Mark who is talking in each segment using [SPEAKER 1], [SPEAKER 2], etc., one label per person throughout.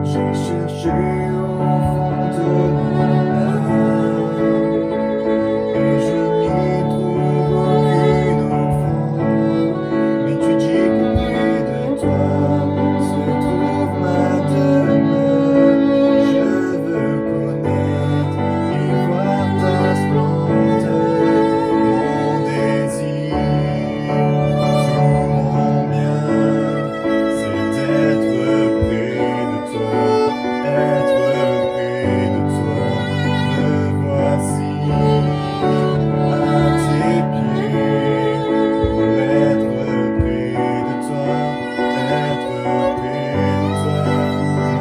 [SPEAKER 1] J'ai cherché au fond de mon âme et je n'y trouve aucune offrande. Mais tu dis que près de toi se trouve ma demeure. Je veux connaître et voir ta splendeur. Mon désir, tout mon bien, c'est d'être près de toi. Être près de toi, me voici à tes pieds. Pour être près de toi, être près de toi,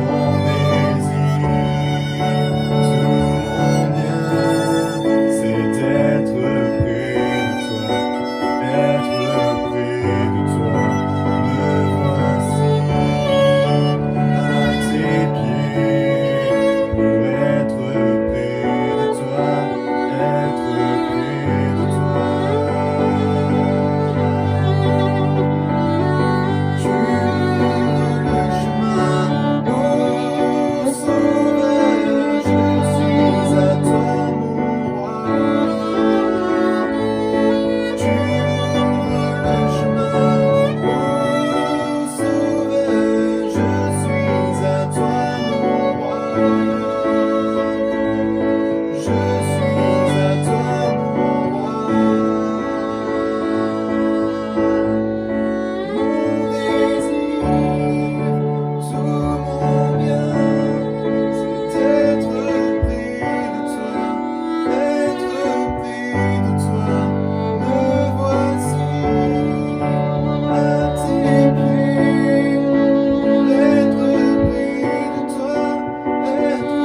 [SPEAKER 1] mon désir, tout mon bien, c'est d'être près de toi, être près de toi, me voici à tes pieds. Pour être près de toi, être près de toi. Tu ouvres le chemin, ô Sauveur, je suis à toi, mon roi. Tu ouvres le chemin, ô Sauveur, je suis à toi, mon roi. Je suis à toi, mon roi. Mon désir, tout mon bien, c'est d'être près de toi, être près de toi. Me voici à tes pieds, pour être près de toi, être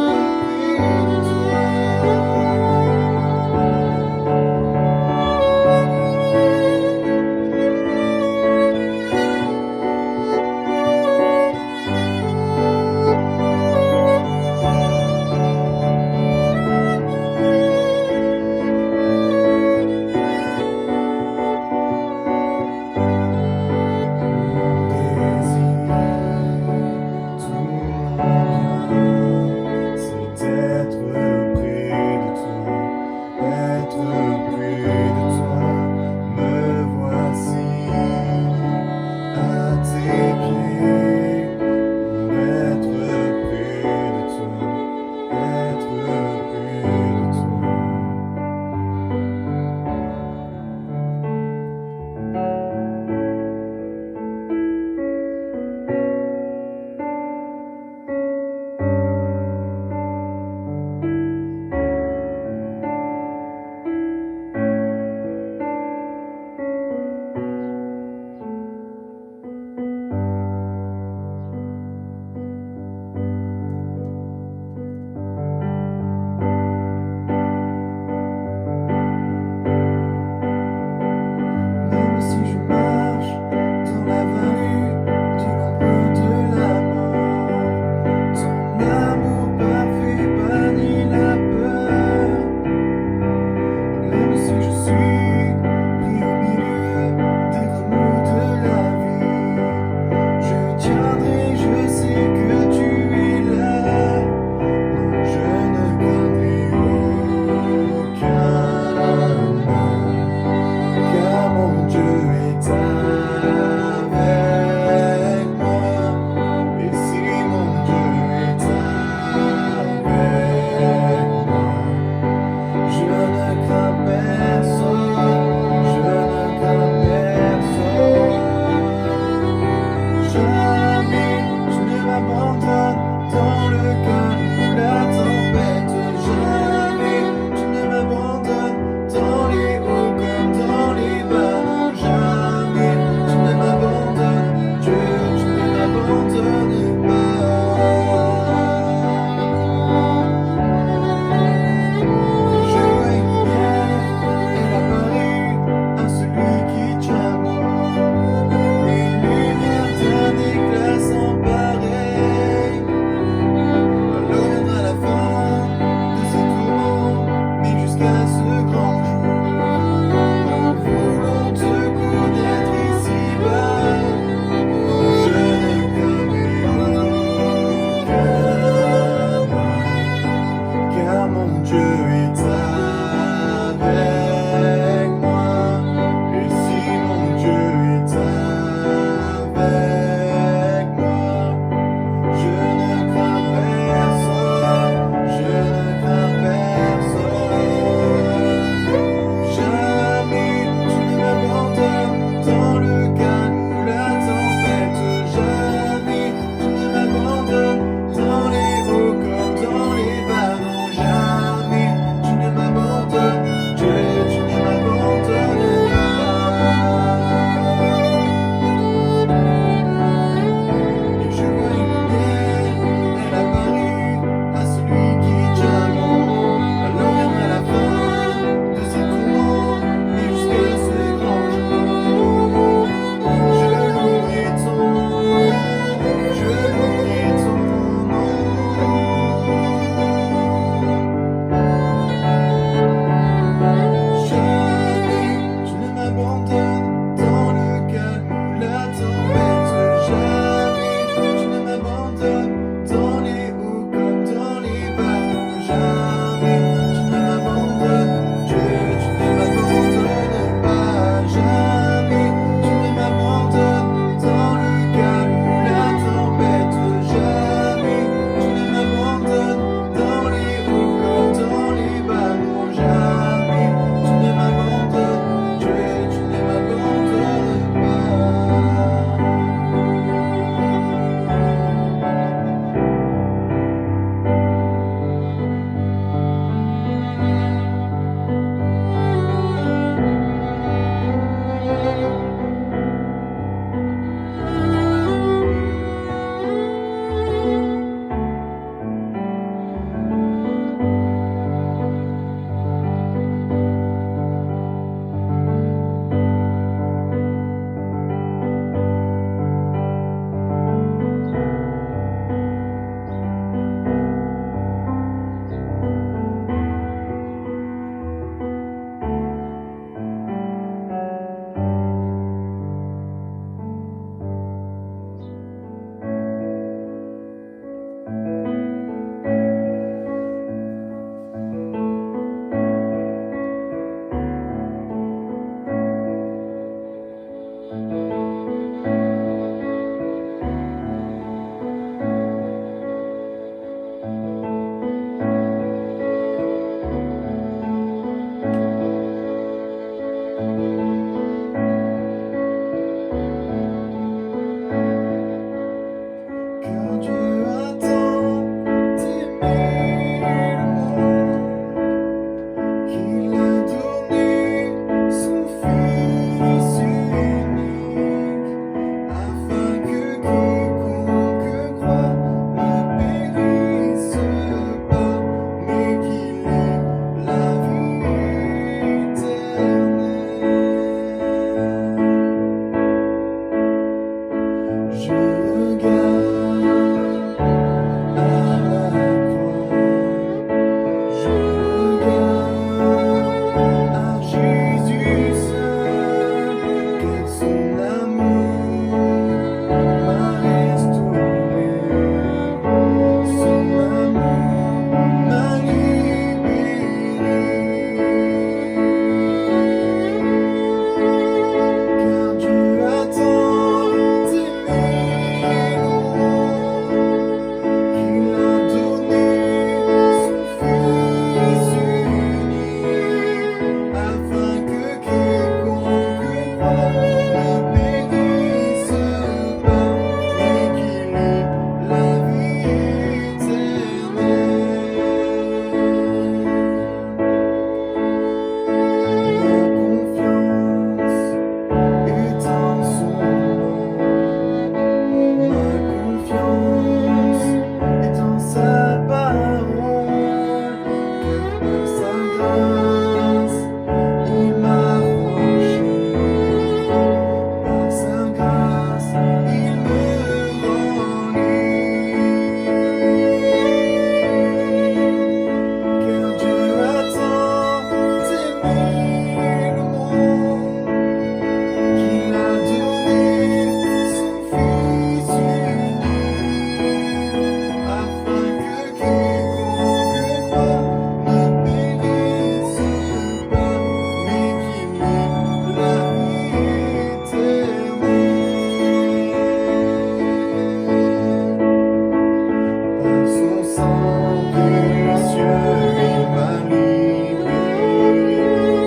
[SPEAKER 1] sang précieux, il m'a libéré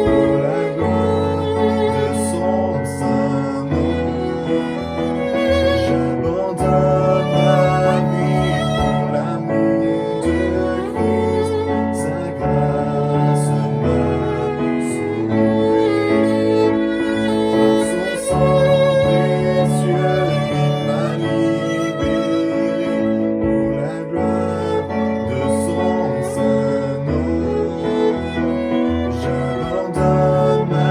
[SPEAKER 1] pour la gloire de son saint nom. J'abandonne ma vie pour l'amour de Christ, sa grâce m'a sauvé. Son sang précieux, il m'a libéré pour la gloire de son saint nom. J'abandonne ma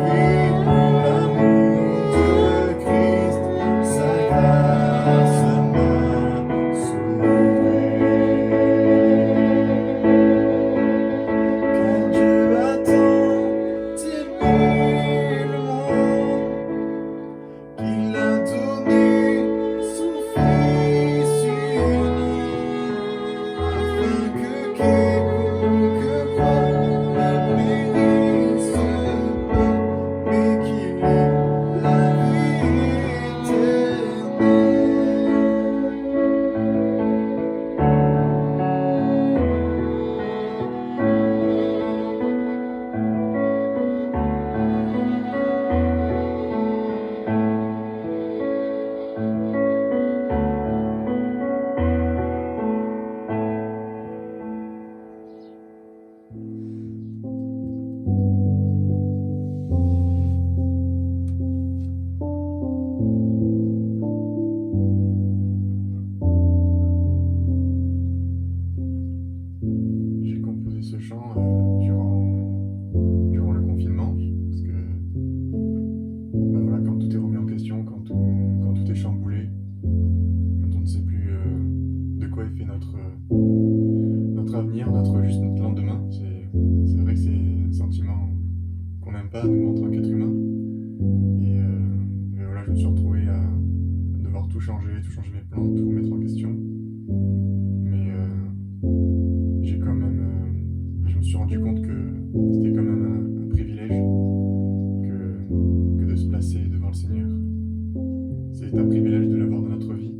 [SPEAKER 1] vie pour l'amour de Christ, sa grâce m'a sauvé. Car Dieu a tant aimé le monde qu'il a donné son Fils unique, afin que quiconque croit ne périsse pas, mais qu'il ait la vie J'ai composé ce chant durant le confinement, parce que voilà, quand tout est remis en question, quand tout est chamboulé, quand on ne sait plus de quoi est fait notre avenir, juste notre lendemain, c'est vrai que c'est un sentiment qu'on n'aime pas, nous, en tant qu'être humain. Mais voilà, je me suis retrouvé à devoir tout changer mes plans, tout mettre en question. Mais je me suis rendu compte que c'était quand même un privilège que de se placer devant le Seigneur. C'est un privilège de l'avoir dans notre vie.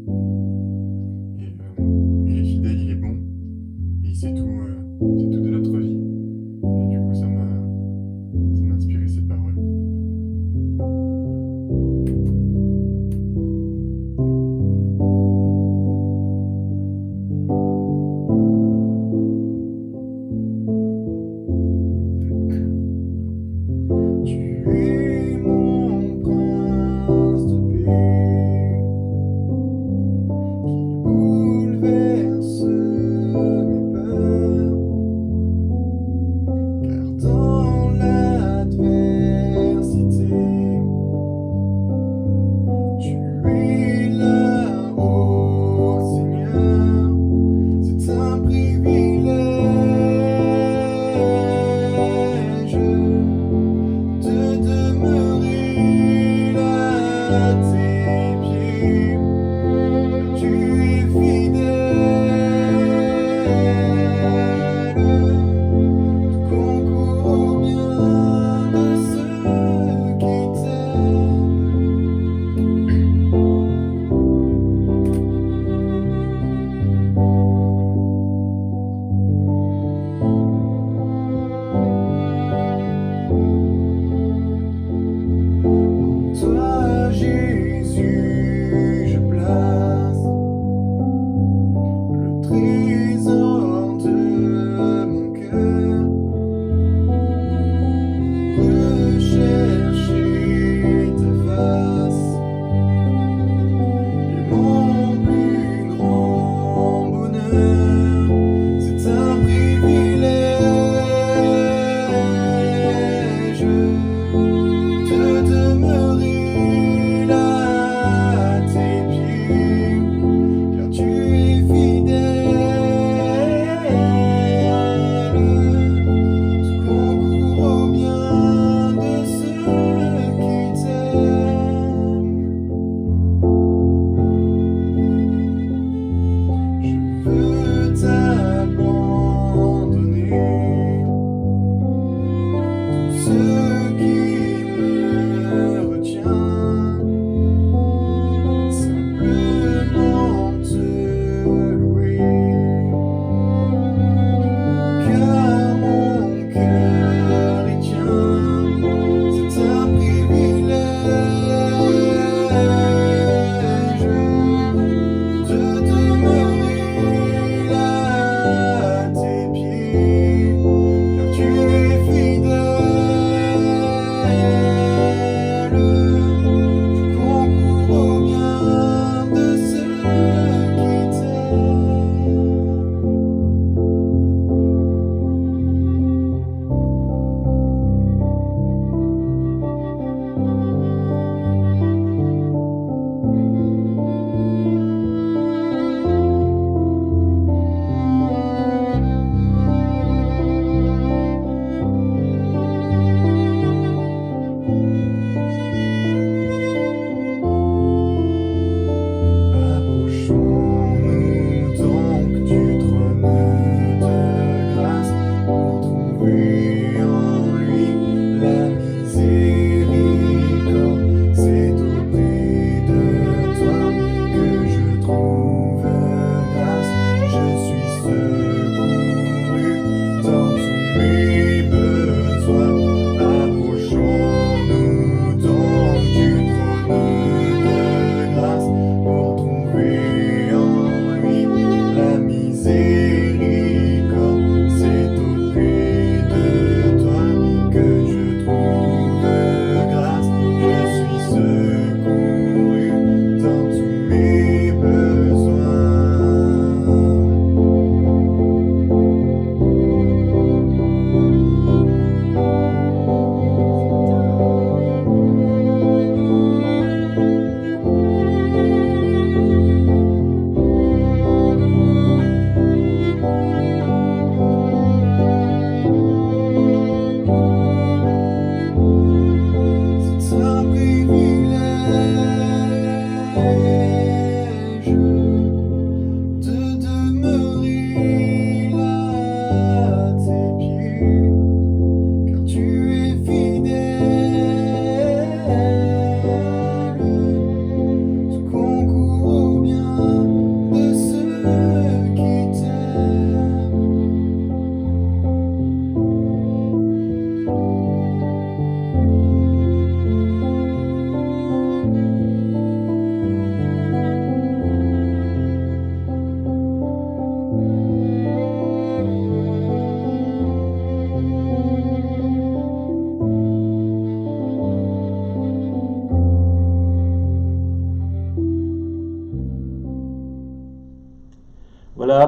[SPEAKER 1] Il est fidèle, il est bon, et il sait tout de notre vie. Et du coup, ça m'a inspiré ces paroles. Tu es mon prince de paix, qui bouleverse mes peurs.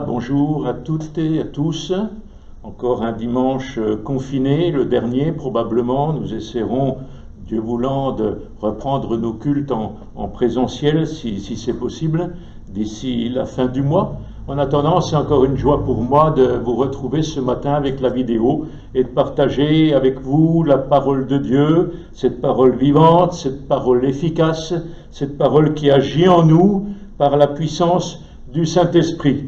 [SPEAKER 2] bonjour à toutes et à tous. Encore un dimanche confiné, le dernier probablement. Nous essaierons, Dieu voulant, de reprendre nos cultes en présentiel si c'est possible d'ici la fin du mois. En attendant, c'est encore une joie pour moi de vous retrouver ce matin avec la vidéo et de partager avec vous la parole de Dieu, cette parole vivante, cette parole efficace, cette parole qui agit en nous par la puissance du Saint-Esprit.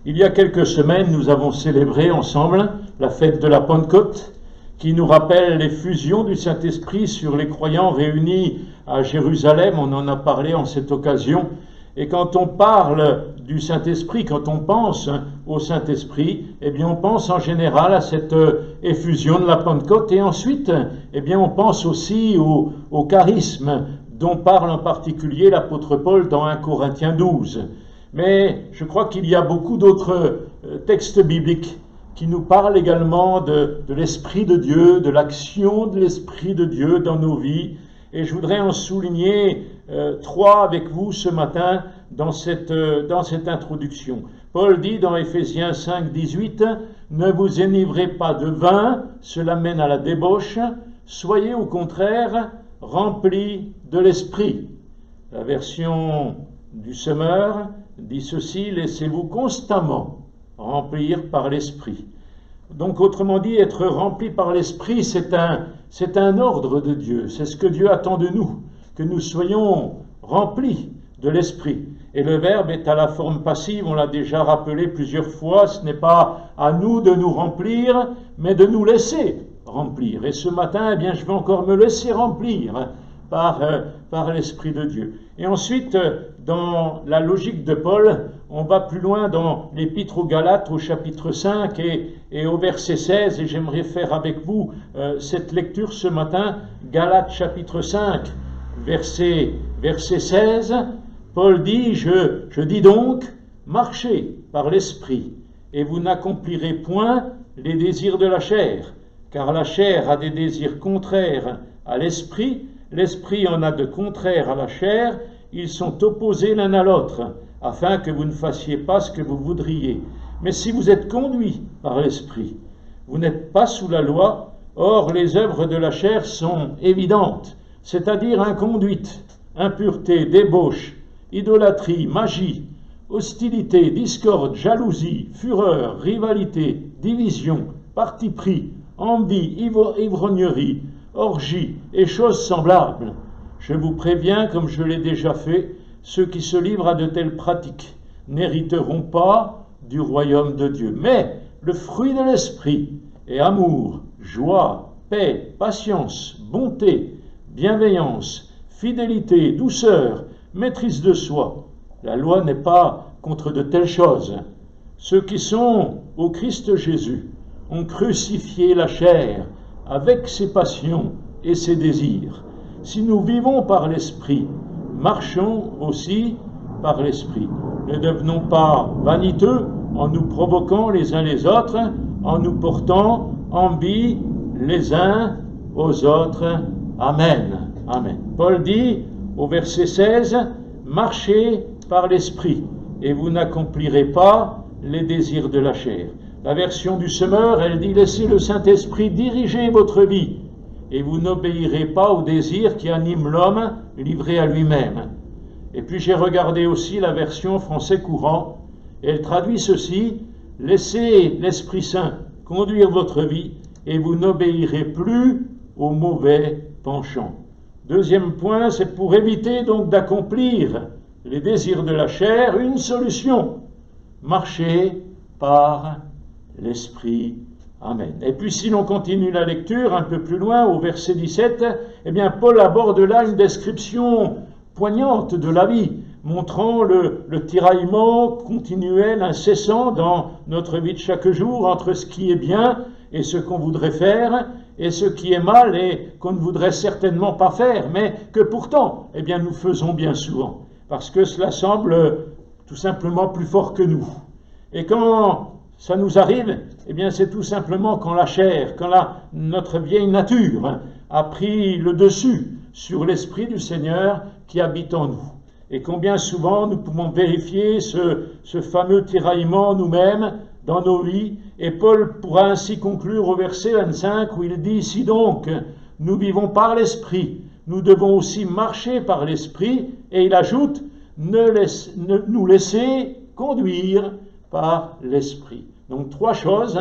[SPEAKER 2] Il y a quelques semaines, nous avons célébré ensemble la fête de la Pentecôte, qui nous rappelle l'effusion du Saint-Esprit sur les croyants réunis à Jérusalem. On en a parlé en cette occasion. Et quand on parle du Saint-Esprit, quand on pense au Saint-Esprit, eh bien on pense en général à cette effusion de la Pentecôte. Et ensuite, eh bien on pense aussi au charisme dont parle en particulier l'apôtre Paul dans 1 Corinthiens 12. Mais je crois qu'il y a beaucoup d'autres textes bibliques qui nous parlent également de l'Esprit de Dieu, de l'action de l'Esprit de Dieu dans nos vies. Et je voudrais en souligner trois avec vous ce matin dans cette introduction. Paul dit dans Éphésiens 5, 18, « Ne vous enivrez pas de vin, cela mène à la débauche, soyez au contraire remplis de l'Esprit. » La version du Semeur dit ceci, « Laissez-vous constamment remplir par l'Esprit. » Donc, autrement dit, être rempli par l'Esprit, c'est un ordre de Dieu. C'est ce que Dieu attend de nous, que nous soyons remplis de l'Esprit. Et le verbe est à la forme passive, on l'a déjà rappelé plusieurs fois, ce n'est pas à nous de nous remplir, mais de nous laisser remplir. Et ce matin, eh bien, je vais encore me laisser remplir par l'Esprit de Dieu. Et ensuite, dans la logique de Paul, on va plus loin dans l'Épître aux Galates au chapitre 5 et au verset 16, et j'aimerais faire avec vous cette lecture ce matin, Galates chapitre 5, verset 16. Paul dit, je dis donc, marchez par l'Esprit, et vous n'accomplirez point les désirs de la chair, car la chair a des désirs contraires à l'Esprit, l'Esprit en a de contraires à la chair, ils sont opposés l'un à l'autre, afin que vous ne fassiez pas ce que vous voudriez. Mais si vous êtes conduits par l'Esprit, vous n'êtes pas sous la loi, or les œuvres de la chair sont évidentes, c'est-à-dire inconduite, impureté, débauche, idolâtrie, magie, hostilité, discorde, jalousie, fureur, rivalité, division, parti pris, envie, ivrognerie, orgie et choses semblables. Je vous préviens, comme je l'ai déjà fait, ceux qui se livrent à de telles pratiques n'hériteront pas du royaume de Dieu. Mais le fruit de l'esprit est amour, joie, paix, patience, bonté, bienveillance, fidélité, douceur, maîtrise de soi. La loi n'est pas contre de telles choses. Ceux qui sont au Christ Jésus ont crucifié la chair avec ses passions et ses désirs. Si nous vivons par l'Esprit, marchons aussi par l'Esprit. Ne devenons pas vaniteux en nous provoquant les uns les autres, en nous portant envie les uns aux autres. Amen. Amen. Paul dit au verset 16, « Marchez par l'Esprit, et vous n'accomplirez pas les désirs de la chair. » La version du Semeur, elle dit « Laissez le Saint-Esprit diriger votre vie, et vous n'obéirez pas aux désirs qui animent l'homme livré à lui-même. » Et puis j'ai regardé aussi la version français courant, et elle traduit ceci, « Laissez l'Esprit Saint conduire votre vie, et vous n'obéirez plus aux mauvais penchants. » Deuxième point, c'est pour éviter donc d'accomplir les désirs de la chair, une solution, marcher par l'Esprit. Amen. Et puis si l'on continue la lecture un peu plus loin, au verset 17, eh bien Paul aborde là une description poignante de la vie, montrant le tiraillement continuel, incessant dans notre vie de chaque jour entre ce qui est bien et ce qu'on voudrait faire, et ce qui est mal et qu'on ne voudrait certainement pas faire, mais que pourtant, eh bien, nous faisons bien souvent, parce que cela semble tout simplement plus fort que nous. Et quand ça nous arrive, eh bien, c'est tout simplement quand la chair, quand notre vieille nature a pris le dessus sur l'Esprit du Seigneur qui habite en nous. Et combien souvent nous pouvons vérifier ce fameux tiraillement nous-mêmes dans nos vies. Et Paul pourra ainsi conclure au verset 25 où il dit « Si donc nous vivons par l'Esprit, nous devons aussi marcher par l'Esprit. » Et il ajoute « Ne nous laisser conduire par l'Esprit. » Donc 3 choses,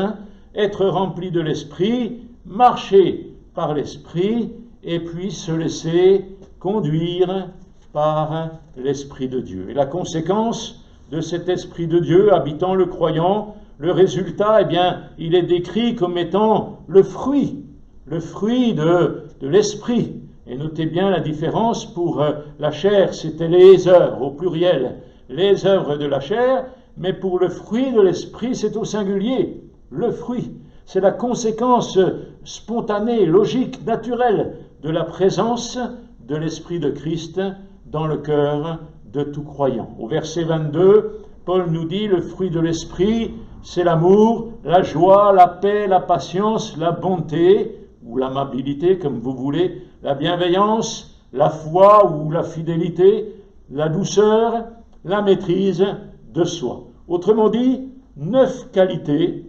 [SPEAKER 2] être rempli de l'Esprit, marcher par l'Esprit, et puis se laisser conduire par l'Esprit de Dieu. Et la conséquence de cet Esprit de Dieu habitant le croyant, le résultat, eh bien, il est décrit comme étant le fruit de l'Esprit. Et notez bien la différence pour la chair, c'était les œuvres au pluriel, les œuvres de la chair, mais pour le fruit de l'Esprit, c'est au singulier, le fruit. C'est la conséquence spontanée, logique, naturelle de la présence de l'Esprit de Christ dans le cœur de tout croyant. Au verset 22, Paul nous dit le fruit de l'Esprit, c'est l'amour, la joie, la paix, la patience, la bonté, ou l'amabilité comme vous voulez, la bienveillance, la foi ou la fidélité, la douceur, la maîtrise de soi. Autrement dit, 9 qualités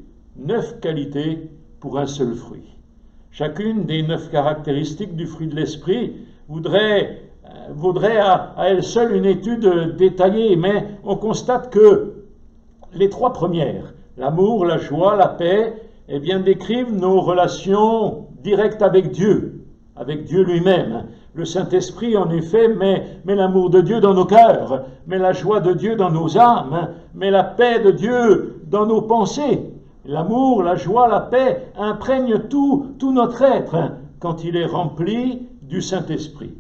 [SPEAKER 2] pour un seul fruit. Chacune des 9 caractéristiques du fruit de l'Esprit vaudrait à elle seule une étude détaillée, mais on constate que les 3 premières, l'amour, la joie, la paix, eh bien, décrivent nos relations directes avec Dieu lui-même. Le Saint-Esprit, en effet, met l'amour de Dieu dans nos cœurs, met la joie de Dieu dans nos âmes, met la paix de Dieu dans nos pensées. L'amour, la joie, la paix imprègnent tout notre être quand il est rempli du Saint-Esprit.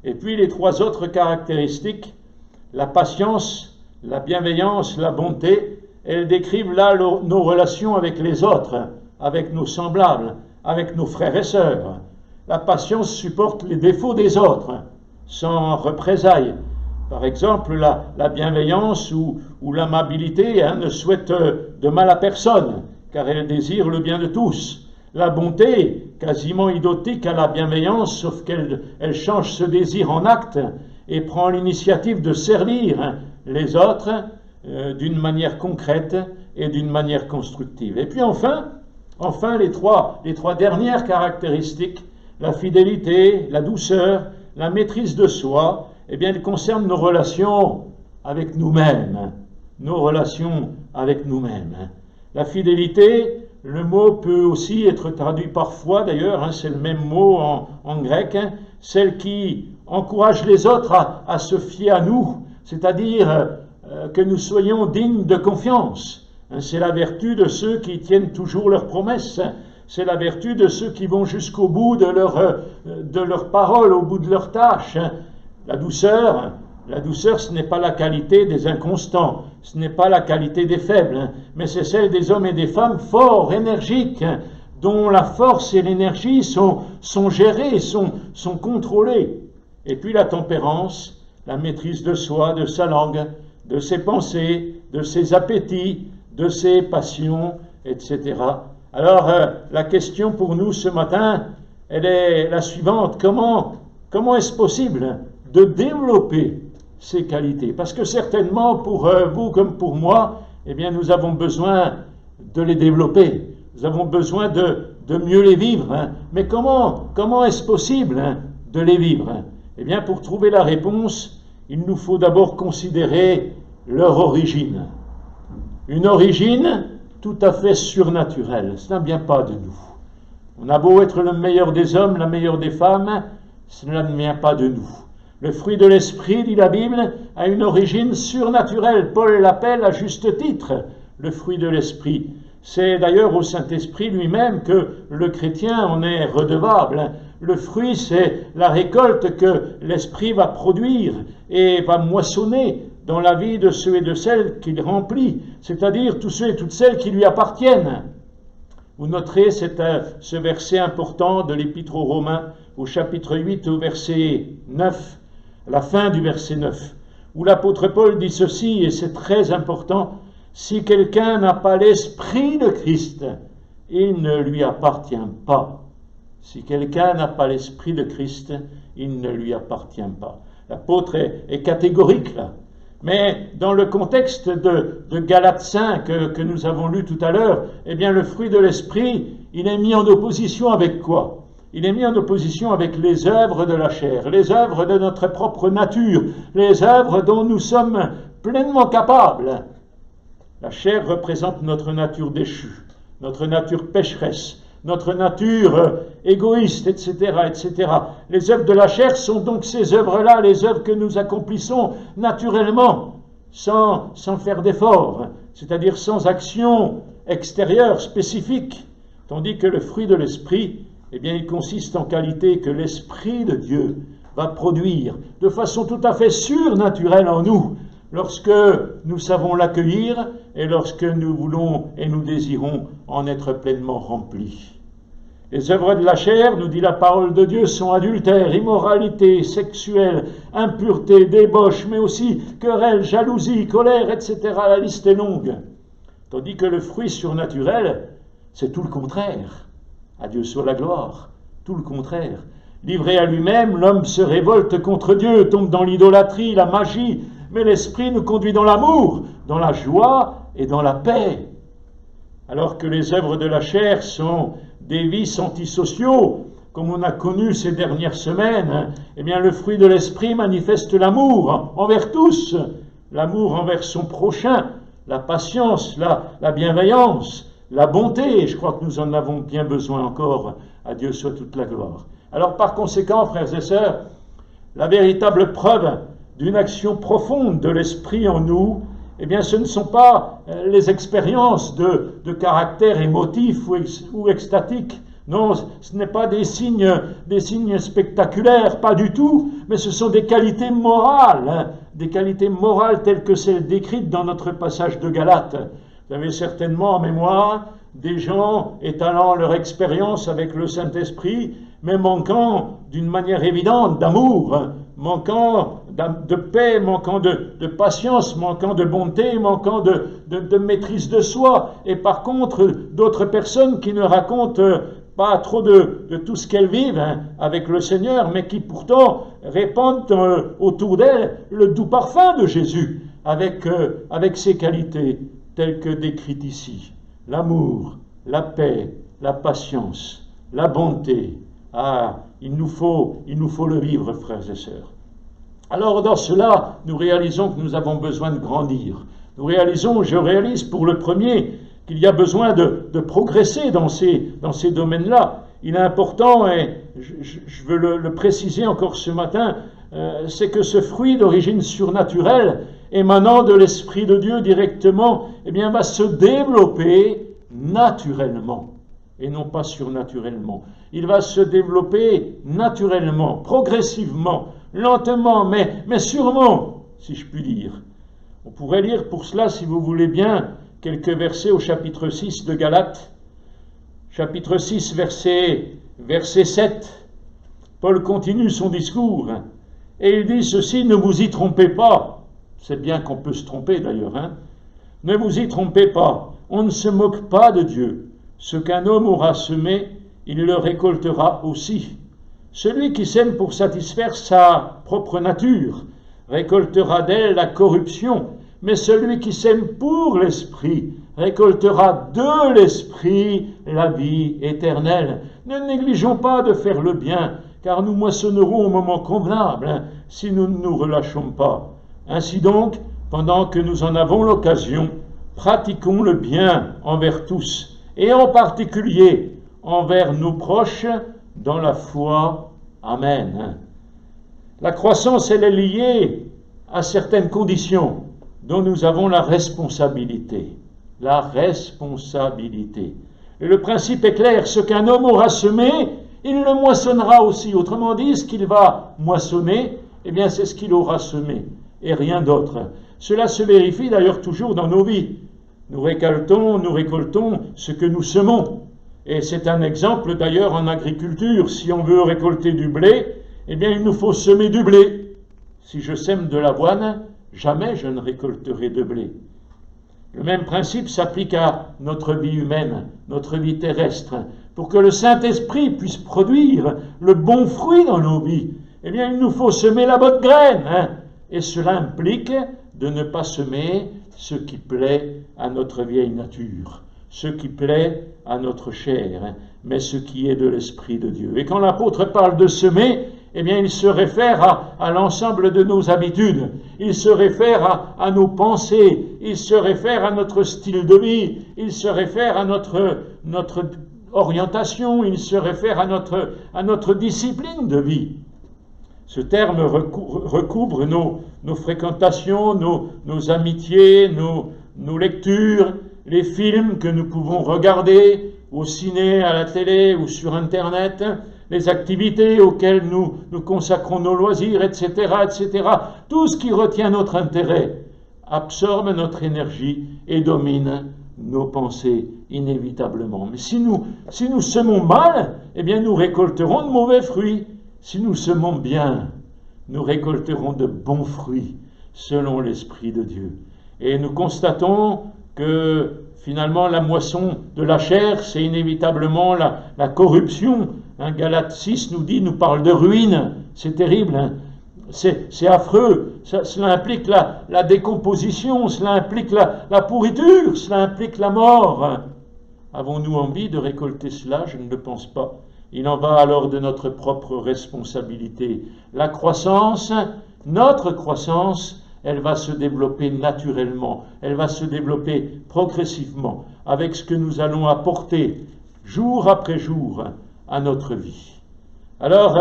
[SPEAKER 2] Et puis les 3 autres caractéristiques, la patience, la bienveillance, la bonté, elles décrivent là nos relations avec les autres, avec nos semblables, avec nos frères et sœurs. La patience supporte les défauts des autres, sans représailles. Par exemple, la bienveillance ou l'amabilité ne souhaite de mal à personne, car elle désire le bien de tous. La bonté, quasiment identique à la bienveillance, sauf qu'elle change ce désir en acte et prend l'initiative de servir les autres d'une manière concrète et d'une manière constructive. Et puis enfin les trois dernières caractéristiques, la fidélité, la douceur, la maîtrise de soi, eh bien, elles concernent nos relations avec nous-mêmes. La fidélité, le mot peut aussi être traduit parfois, d'ailleurs, c'est le même mot en grec, celle qui encourage les autres à se fier à nous, c'est-à-dire que nous soyons dignes de confiance. C'est la vertu de ceux qui tiennent toujours leurs promesses. C'est la vertu de ceux qui vont jusqu'au bout de leur parole, au bout de leur tâche. La douceur, ce n'est pas la qualité des inconstants, ce n'est pas la qualité des faibles, mais c'est celle des hommes et des femmes forts, énergiques, dont la force et l'énergie sont gérées, sont contrôlées. Et puis la tempérance, la maîtrise de soi, de sa langue, de ses pensées, de ses appétits, de ses passions, etc. Alors, la question pour nous ce matin, elle est la suivante. Comment est-ce possible de développer ces qualités? Parce que certainement, pour vous comme pour moi, eh bien, nous avons besoin de les développer. Nous avons besoin de mieux les vivre. Mais comment est-ce possible de les vivre? Eh bien, pour trouver la réponse, il nous faut d'abord considérer leur origine. Une origine tout à fait surnaturelle. Cela ne vient pas de nous. On a beau être le meilleur des hommes, la meilleure des femmes, cela ne vient pas de nous. Le fruit de l'esprit, dit la Bible, a une origine surnaturelle. Paul l'appelle à juste titre le fruit de l'esprit. C'est d'ailleurs au Saint-Esprit lui-même que le chrétien en est redevable. Le fruit, c'est la récolte que l'esprit va produire et va moissonner dans la vie de ceux et de celles qu'il remplit, c'est-à-dire tous ceux et toutes celles qui lui appartiennent. Vous noterez ce verset important de l'Épître aux Romains, au chapitre 8, au verset 9, à la fin du verset 9, où l'apôtre Paul dit ceci, et c'est très important: « Si quelqu'un n'a pas l'esprit de Christ, il ne lui appartient pas. » Si quelqu'un n'a pas l'esprit de Christ, il ne lui appartient pas. L'apôtre est catégorique là. Mais dans le contexte de Galates 5 que nous avons lu tout à l'heure, eh bien le fruit de l'esprit, il est mis en opposition avec quoi? Il est mis en opposition avec les œuvres de la chair, les œuvres de notre propre nature, les œuvres dont nous sommes pleinement capables. La chair représente notre nature déchue, notre nature pécheresse, notre nature égoïste, etc., etc. Les œuvres de la chair sont donc ces œuvres-là, les œuvres que nous accomplissons naturellement, sans faire d'effort, c'est-à-dire sans action extérieure spécifique. Tandis que le fruit de l'esprit, eh bien, il consiste en qualité que l'Esprit de Dieu va produire de façon tout à fait surnaturelle en nous, lorsque nous savons l'accueillir et lorsque nous voulons et nous désirons en être pleinement remplis. Les œuvres de la chair, nous dit la parole de Dieu, sont adultère, immoralité sexuelle, impureté, débauche, mais aussi querelle, jalousie, colère, etc. La liste est longue. Tandis que le fruit surnaturel, c'est tout le contraire. À Dieu soit la gloire, tout le contraire. Livré à lui-même, l'homme se révolte contre Dieu, tombe dans l'idolâtrie, la magie, mais l'esprit nous conduit dans l'amour, dans la joie et dans la paix. Alors que les œuvres de la chair sont des vices antisociaux, comme on a connu ces dernières semaines, eh bien le fruit de l'esprit manifeste l'amour envers tous, l'amour envers son prochain, la patience, la bienveillance, la bonté, je crois que nous en avons bien besoin encore, à Dieu soit toute la gloire. Alors par conséquent, frères et sœurs, la véritable preuve d'une action profonde de l'esprit en nous, eh bien ce ne sont pas les expériences de caractère émotif ou extatique. Non, ce n'est pas des signes spectaculaires, pas du tout, mais ce sont des qualités morales, des qualités morales telles que celles décrites dans notre passage de Galates. Vous avez certainement en mémoire des gens étalant leur expérience avec le Saint-Esprit, mais manquant d'une manière évidente d'amour, manquant de paix, manquant de patience, manquant de bonté, manquant de maîtrise de soi. Et par contre, d'autres personnes qui ne racontent pas trop de tout ce qu'elles vivent avec le Seigneur, mais qui pourtant répandent autour d'elles le doux parfum de Jésus, avec ses qualités telles que décrites ici. L'amour, la paix, la patience, la bonté. Ah, il nous faut le vivre, frères et sœurs. Alors dans cela, nous réalisons que nous avons besoin de grandir. Je réalise pour le premier, qu'il y a besoin de progresser dans ces domaines-là. Il est important, et je veux le préciser encore ce matin, c'est que ce fruit d'origine surnaturelle, émanant de l'Esprit de Dieu directement, eh bien, va se développer naturellement, et non pas surnaturellement. Il va se développer naturellement, progressivement, lentement, mais sûrement, si je puis dire. On pourrait lire pour cela, si vous voulez bien, quelques versets au chapitre 6 de Galates. Chapitre 6, verset 7. Paul continue son discours, et il dit ceci: ne vous y trompez pas. C'est bien qu'on peut se tromper d'ailleurs, Ne vous y trompez pas, on ne se moque pas de Dieu. Ce qu'un homme aura semé, il le récoltera aussi. Celui qui sème pour satisfaire sa propre nature récoltera d'elle la corruption, mais celui qui sème pour l'esprit récoltera de l'esprit la vie éternelle. Ne négligeons pas de faire le bien, car nous moissonnerons au moment convenable, si nous ne nous relâchons pas. Ainsi donc, pendant que nous en avons l'occasion, pratiquons le bien envers tous, et en particulier envers nos proches dans la foi. Amen. La croissance, elle est liée à certaines conditions dont nous avons la responsabilité. La responsabilité. Et le principe est clair, ce qu'un homme aura semé, il le moissonnera aussi. Autrement dit, ce qu'il va moissonner, eh bien c'est ce qu'il aura semé, et rien d'autre. Cela se vérifie d'ailleurs toujours dans nos vies. Nous récoltons ce que nous semons. Et c'est un exemple d'ailleurs en agriculture. Si on veut récolter du blé, eh bien il nous faut semer du blé. Si je sème de l'avoine, jamais je ne récolterai de blé. Le même principe s'applique à notre vie humaine, notre vie terrestre. Pour que le Saint-Esprit puisse produire le bon fruit dans nos vies, eh bien il nous faut semer la bonne graine, hein. Et cela implique de ne pas semer ce qui plaît à notre vieille nature, ce qui plaît à notre chair, hein, mais ce qui est de l'Esprit de Dieu. Et quand l'apôtre parle de semer, eh bien il se réfère à l'ensemble de nos habitudes, il se réfère à nos pensées, il se réfère à notre style de vie, il se réfère à notre orientation, il se réfère à notre discipline de vie. Ce terme recouvre nos fréquentations, nos amitiés, nos lectures, les films que nous pouvons regarder au ciné, à la télé ou sur Internet, les activités auxquelles nous consacrons nos loisirs, etc., etc. Tout ce qui retient notre intérêt absorbe notre énergie et domine nos pensées inévitablement. Mais si nous semons mal, eh bien nous récolterons de mauvais fruits. Si nous semons bien, nous récolterons de bons fruits selon l'Esprit de Dieu. Et nous constatons que finalement la moisson de la chair, c'est inévitablement la corruption. Hein, Galates 6 nous parle de ruine, c'est terrible, hein. C'est affreux, cela implique la décomposition, cela implique la pourriture, cela implique la mort. Hein. Avons-nous envie de récolter cela? Je ne le pense pas. Il en va alors de notre propre responsabilité. La croissance, notre croissance, elle va se développer naturellement, elle va se développer progressivement avec ce que nous allons apporter jour après jour à notre vie. Alors,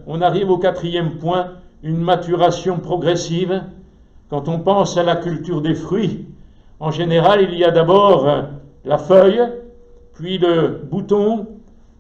[SPEAKER 2] on arrive au 4e point, une maturation progressive. Quand on pense à la culture des fruits, en général, il y a d'abord la feuille, puis le bouton,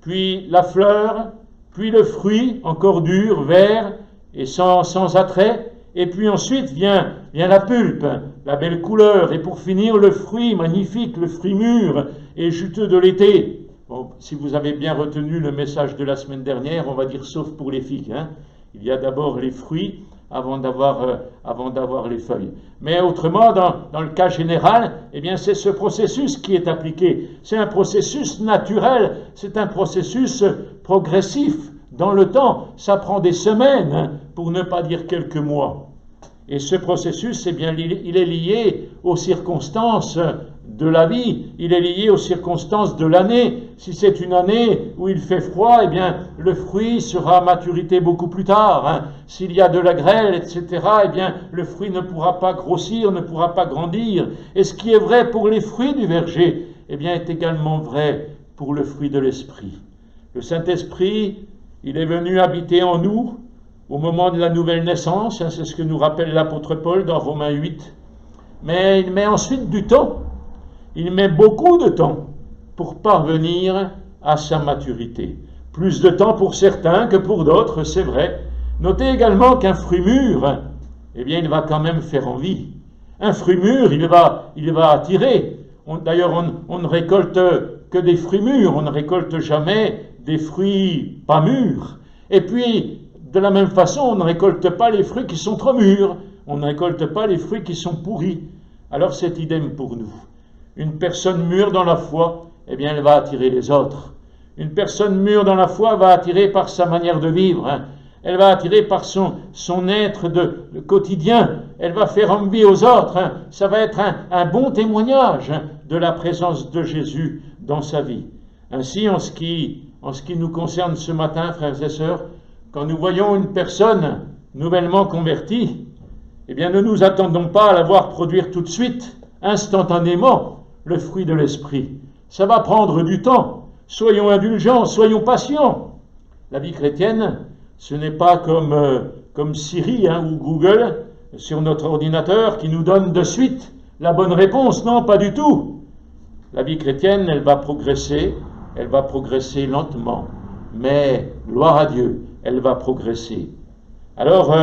[SPEAKER 2] puis la fleur, puis le fruit, encore dur, vert et sans attrait, et puis ensuite vient la pulpe, la belle couleur, et pour finir le fruit magnifique, le fruit mûr et juteux de l'été. Bon, si vous avez bien retenu le message de la semaine dernière, on va dire sauf pour les figues, hein. Il y a d'abord les fruits avant d'avoir les feuilles. Mais autrement, dans le cas général, eh bien, c'est ce processus qui est appliqué. C'est un processus naturel, c'est un processus progressif dans le temps. Ça prend des semaines, hein, pour ne pas dire quelques mois. Et ce processus, eh bien, il est lié aux circonstances de la vie, il est lié aux circonstances de l'année. Si c'est une année où il fait froid, eh bien, le fruit sera à maturité beaucoup plus tard, hein. S'il y a de la grêle, etc., eh bien, le fruit ne pourra pas grossir, ne pourra pas grandir. Et ce qui est vrai pour les fruits du verger, eh bien, est également vrai pour le fruit de l'Esprit. Le Saint-Esprit, il est venu habiter en nous au moment de la nouvelle naissance, hein, c'est ce que nous rappelle l'apôtre Paul dans Romains 8. Mais il met ensuite du temps. Il met beaucoup de temps pour parvenir à sa maturité. Plus de temps pour certains que pour d'autres, c'est vrai. Notez également qu'un fruit mûr, eh bien, il va quand même faire envie. Un fruit mûr, il va attirer. D'ailleurs, on ne récolte que des fruits mûrs, on ne récolte jamais des fruits pas mûrs. Et puis, de la même façon, on ne récolte pas les fruits qui sont trop mûrs, on ne récolte pas les fruits qui sont pourris. Alors c'est idem pour nous. Une personne mûre dans la foi, eh bien, elle va attirer les autres. Une personne mûre dans la foi va attirer par sa manière de vivre, hein. Elle va attirer par son être de quotidien, elle va faire envie aux autres, hein. Ça va être un bon témoignage, hein, de la présence de Jésus dans sa vie. Ainsi, en ce qui nous concerne ce matin, frères et sœurs, quand nous voyons une personne nouvellement convertie, eh bien, ne nous attendons pas à la voir produire tout de suite, instantanément, le fruit de l'Esprit. Ça va prendre du temps. Soyons indulgents, soyons patients. La vie chrétienne, ce n'est pas comme Siri, hein, ou Google sur notre ordinateur qui nous donne de suite la bonne réponse. Non, pas du tout. La vie chrétienne, elle va progresser lentement. Mais, gloire à Dieu, elle va progresser. Alors,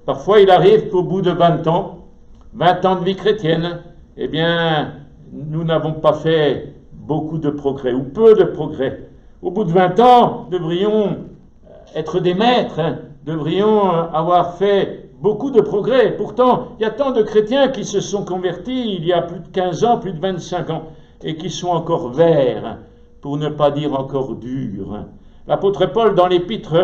[SPEAKER 2] parfois il arrive qu'au bout de 20 ans de vie chrétienne, eh bien, nous n'avons pas fait beaucoup de progrès, ou peu de progrès. Au bout de 20 ans, devrions être des maîtres, hein, devrions avoir fait beaucoup de progrès. Pourtant, il y a tant de chrétiens qui se sont convertis il y a plus de 15 ans, plus de 25 ans, et qui sont encore verts, hein, pour ne pas dire encore durs. L'apôtre Paul, dans l'épître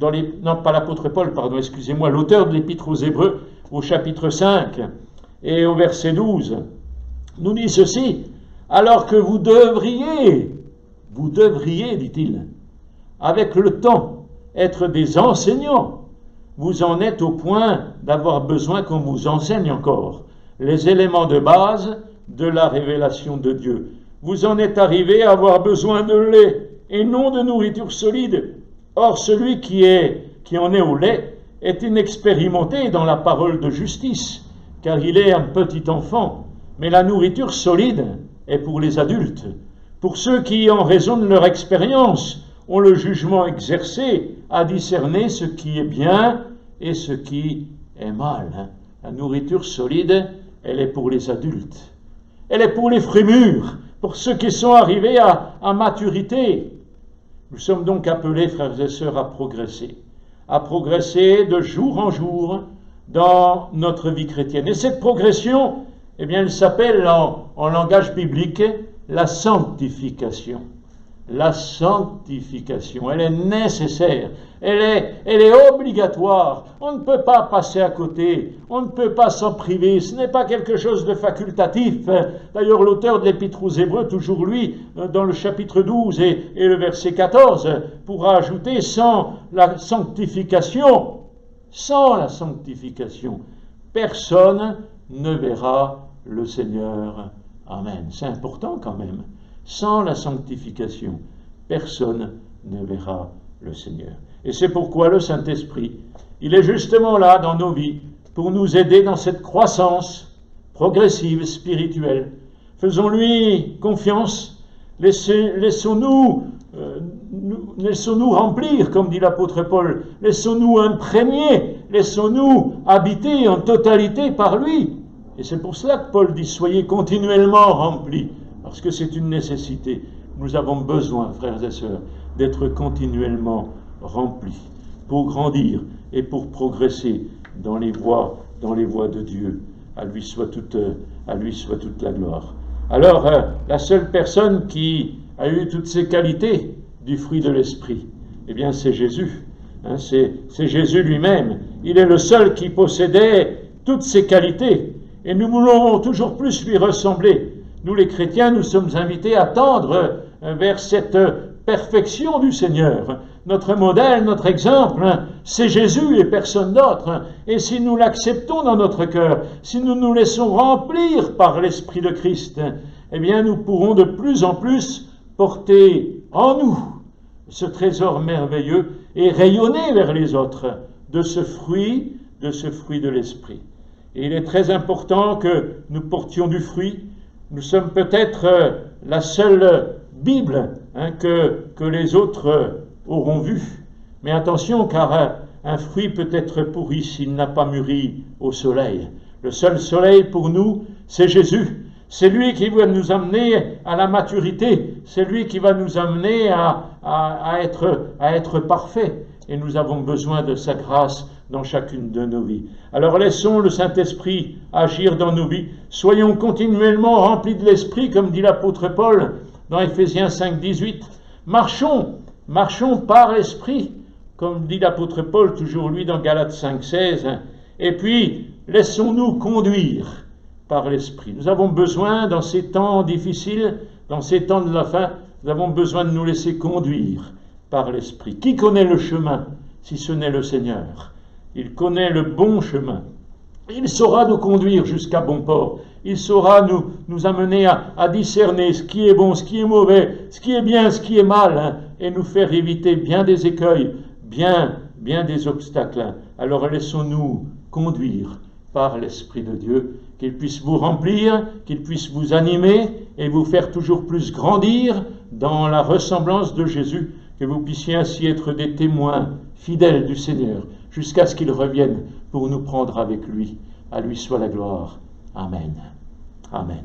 [SPEAKER 2] non pas l'apôtre Paul, pardon, excusez-moi, l'auteur de l'Épître aux Hébreux, au chapitre 5 et au verset 12, nous dit ceci: alors que vous devriez, dit-il, avec le temps, être des enseignants, vous en êtes au point d'avoir besoin qu'on vous enseigne encore les éléments de base de la révélation de Dieu. Vous en êtes arrivé à avoir besoin de lait et non de nourriture solide. Or, celui qui en est au lait est inexpérimenté dans la parole de justice, car il est un petit enfant. Mais la nourriture solide est pour les adultes, pour ceux qui, en raison de leur expérience, ont le jugement exercé à discerner ce qui est bien et ce qui est mal. La nourriture solide, elle est pour les adultes. Elle est pour les fruits mûrs, pour ceux qui sont arrivés à maturité. Nous sommes donc appelés, frères et sœurs, à progresser de jour en jour dans notre vie chrétienne. Et cette progression, eh bien, elle s'appelle en langage biblique la sanctification. La sanctification, elle est nécessaire, elle est obligatoire. On ne peut pas passer à côté, on ne peut pas s'en priver, ce n'est pas quelque chose de facultatif. D'ailleurs, l'auteur de l'Épître aux Hébreux, toujours lui, dans le chapitre 12 et le verset 14, pourra ajouter: sans la sanctification, personne ne verra le Seigneur. Amen. C'est important quand même. Sans la sanctification, personne ne verra le Seigneur. Et c'est pourquoi le Saint-Esprit, il est justement là dans nos vies pour nous aider dans cette croissance progressive, spirituelle. Faisons-lui confiance, laissons-nous remplir, comme dit l'apôtre Paul, laissons-nous imprégner, laissons-nous habiter en totalité par lui. Et c'est pour cela que Paul dit: soyez continuellement remplis. Parce que c'est une nécessité. Nous avons besoin, frères et sœurs, d'être continuellement remplis pour grandir et pour progresser dans les voies de Dieu. À lui soit toute la gloire. Alors, la seule personne qui a eu toutes ces qualités du fruit de l'Esprit, eh bien, c'est Jésus. C'est Jésus lui-même. Il est le seul qui possédait toutes ces qualités. Et nous voulons toujours plus lui ressembler. Nous, les chrétiens, nous sommes invités à tendre vers cette perfection du Seigneur. Notre modèle, notre exemple, c'est Jésus et personne d'autre. Et si nous l'acceptons dans notre cœur, si nous nous laissons remplir par l'Esprit de Christ, eh bien, nous pourrons de plus en plus porter en nous ce trésor merveilleux et rayonner vers les autres de ce fruit de l'Esprit. Et il est très important que nous portions du fruit. Nous sommes peut-être la seule Bible que les autres auront vue. Mais attention, car un fruit peut être pourri s'il n'a pas mûri au soleil. Le seul soleil pour nous, c'est Jésus. C'est lui qui va nous amener à la maturité. C'est lui qui va nous amener à être parfaits. Et nous avons besoin de sa grâce dans chacune de nos vies. Alors laissons le Saint-Esprit agir dans nos vies. Soyons continuellement remplis de l'Esprit, comme dit l'apôtre Paul dans Éphésiens 5, 18. Marchons par l'Esprit, comme dit l'apôtre Paul, toujours lui dans Galates 5, 16. Et puis, laissons-nous conduire par l'Esprit. Nous avons besoin, dans ces temps difficiles, dans ces temps de la fin, nous avons besoin de nous laisser conduire par l'Esprit. Qui connaît le chemin, si ce n'est le Seigneur? Il connaît le bon chemin. Il saura nous conduire jusqu'à bon port. Il saura nous amener à discerner ce qui est bon, ce qui est mauvais, ce qui est bien, ce qui est mal, et nous faire éviter bien des écueils, bien des obstacles. Alors laissons-nous conduire par l'Esprit de Dieu, qu'il puisse vous remplir, qu'il puisse vous animer et vous faire toujours plus grandir dans la ressemblance de Jésus, que vous puissiez ainsi être des témoins fidèles du Seigneur, jusqu'à ce qu'il revienne pour nous prendre avec lui. À lui soit la gloire. Amen. Amen.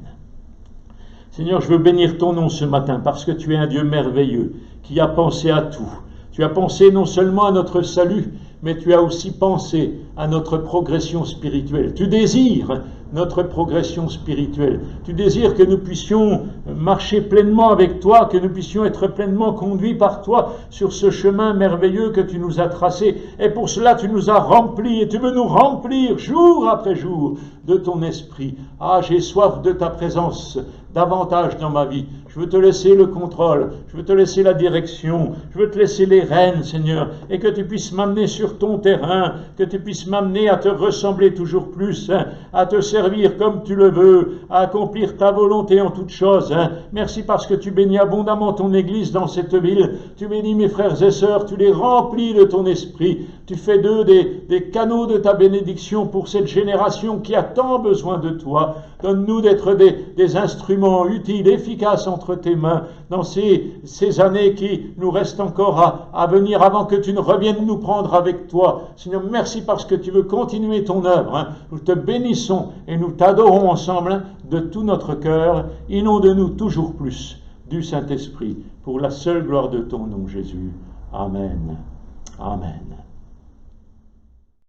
[SPEAKER 2] Seigneur, je veux bénir ton nom ce matin, parce que tu es un Dieu merveilleux, qui a pensé à tout. Tu as pensé non seulement à notre salut, mais tu as aussi pensé à notre progression spirituelle. Tu désires notre progression spirituelle. Tu désires que nous puissions marcher pleinement avec toi, que nous puissions être pleinement conduits par toi sur ce chemin merveilleux que tu nous as tracé. Et pour cela, tu nous as remplis et tu veux nous remplir jour après jour de ton esprit. Ah, j'ai soif de ta présence davantage dans ma vie. Je veux te laisser le contrôle, je veux te laisser la direction, je veux te laisser les rênes, Seigneur, et que tu puisses m'amener sur ton terrain, que tu puisses m'amener à te ressembler toujours plus, à te servir comme tu le veux, à accomplir ta volonté en toutes choses. Merci parce que tu bénis abondamment ton Église dans cette ville, tu bénis mes frères et sœurs, tu les remplis de ton esprit, tu fais d'eux des canaux de ta bénédiction pour cette génération qui a tant besoin de toi. Donne-nous d'être des instruments utiles, efficaces entre tes mains dans ces années qui nous restent encore à venir avant que tu ne reviennes nous prendre avec toi. Seigneur, merci parce que tu veux continuer ton œuvre. Nous te bénissons et nous t'adorons ensemble de tout notre cœur. Inonde-nous toujours plus du Saint-Esprit pour la seule gloire de ton nom, Jésus. Amen. Amen.